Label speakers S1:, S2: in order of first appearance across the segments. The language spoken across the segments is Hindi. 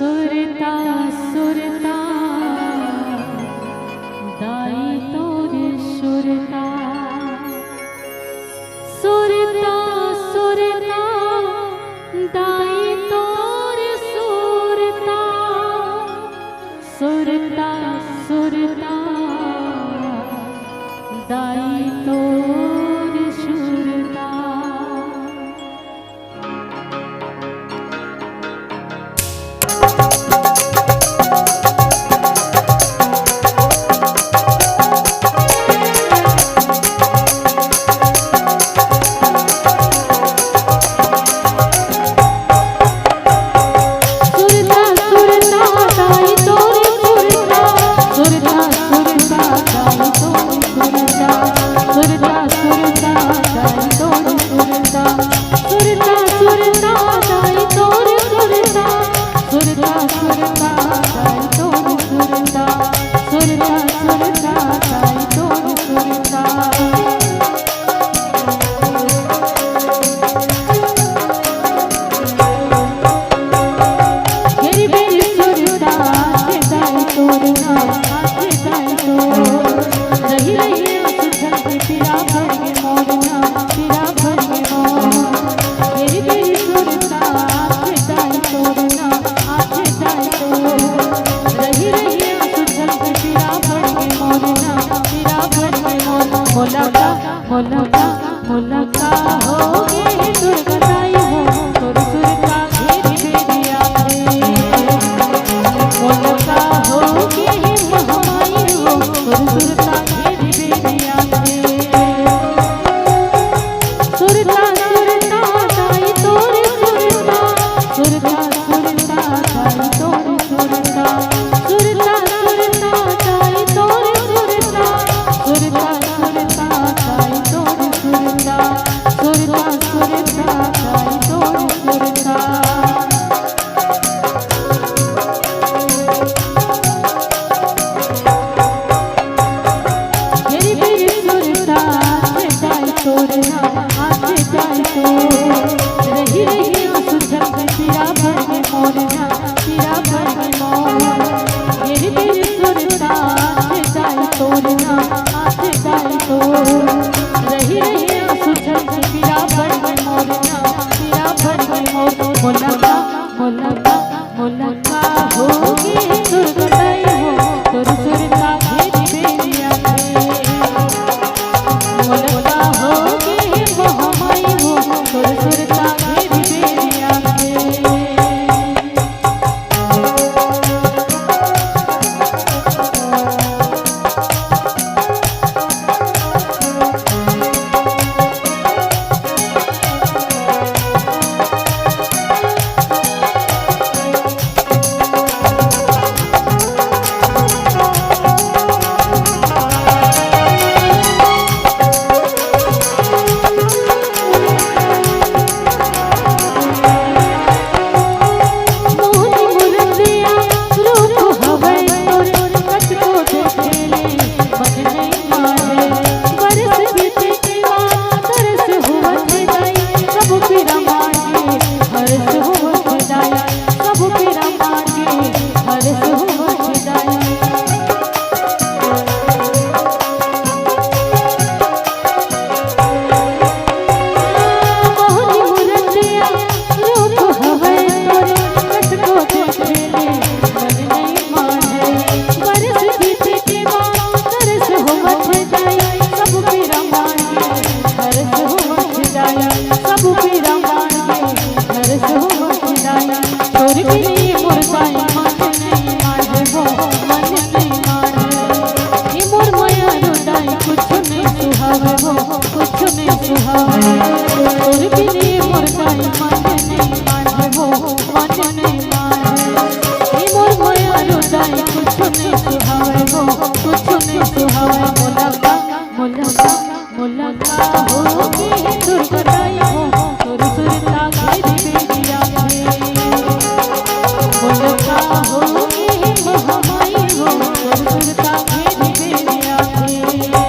S1: सुरता सुरता दाई तोर सुरता सुरता सुरता दाई तोर सुरता सुरता सुरता दाई तोर सुरता। मोलका मोलका होगे दुर्गताई हो तोर सुरता घेर बेरिया रे मोलका होगे महामाई हो तोर सुरता घेर बेरिया रे सुरता सुरता दाई तोर सुरता सुरता सुरता दाई तोर सुरता सुरता सुरता दाई तोर सुरता सुरता सुरता दाई तोर सुरता सुरता सुरता दाई तोर सुरता। मेरी मेरी सुरता दाई तोर आज दाई तो रही रही सुझल पीरा भर में मोरना पीरा भर में मोर मेरी मेरी सुरता दाई तोरना आज दाई तो रही रही सुझल पीरा भर में मोरना पीरा भर में मोर मोलका मोलका मोलका होगे दुर्गताई हो तोर सुरता घेर बेरिया रे मोलका होगे महामाई हो तोर सुरता घेर बेरिया रे। मोलका होगे दुर्गताई हो तोर सुरता घेर बेरिया रे मोलका होगे महामाई हो तोर सुरता घेर बेरिया रे।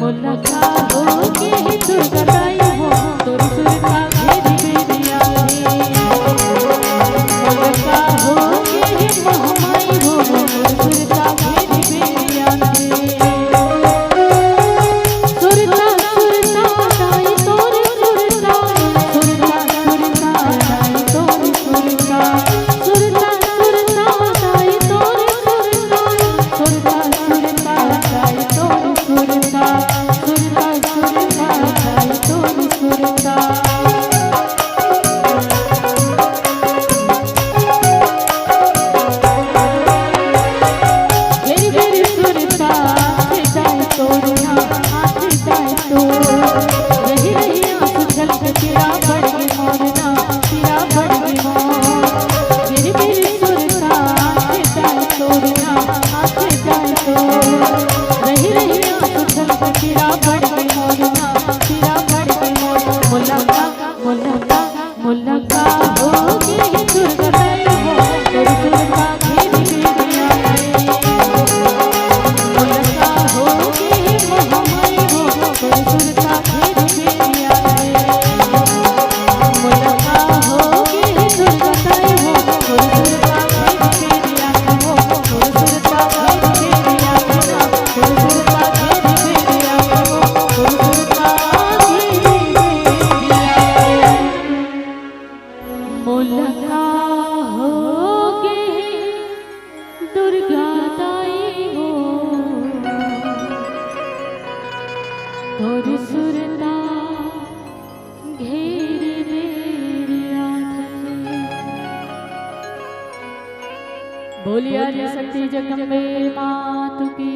S1: मुलका होगे दुर्गा ताई हो तोर सुरता घेरी बेरिया मुलका होगे महामाई हो तोर सुरता घेरी बेरिया सुरता सुरता ताई तोर सुरता सुरता सुरता ताई तोर सुरता सुरता सुरता ताई तोर सुरता सुरता सुरता ताई तोर सुरता सुरता सुरता ताई तोर सुरता घेरी सुरता ताई तोर ना हाथ ताई तोर रही रही आंसू छल के तेरा बढ़ के मोरना तेरा बढ़ के मोर घेरी सुरता ताई तोर ना हाथ ताई तोर रही रही आंसू छल के तेरा बढ़ के मोरना तेरा बढ़ के मोर मुलका मुलका मुलका होगे दुर्गा ताई हो तोर सुरता घेरी बेरिया मुलका होगे महामाई हो तोर सुरता घेरी बेरिया मुलका होगे दुर्गा ताई हो तोर सुरता घेरी बेरिया हो तोर सुरता घेरी बेरिया तोर सुरता घेरी बेरिया हो तोर सुरता घेरी बेरिया मुलका होगे दुर्गा ताई हो तोर सुरता घेरी बेरिया बोलिया रे शक्ति जगम्बे मात की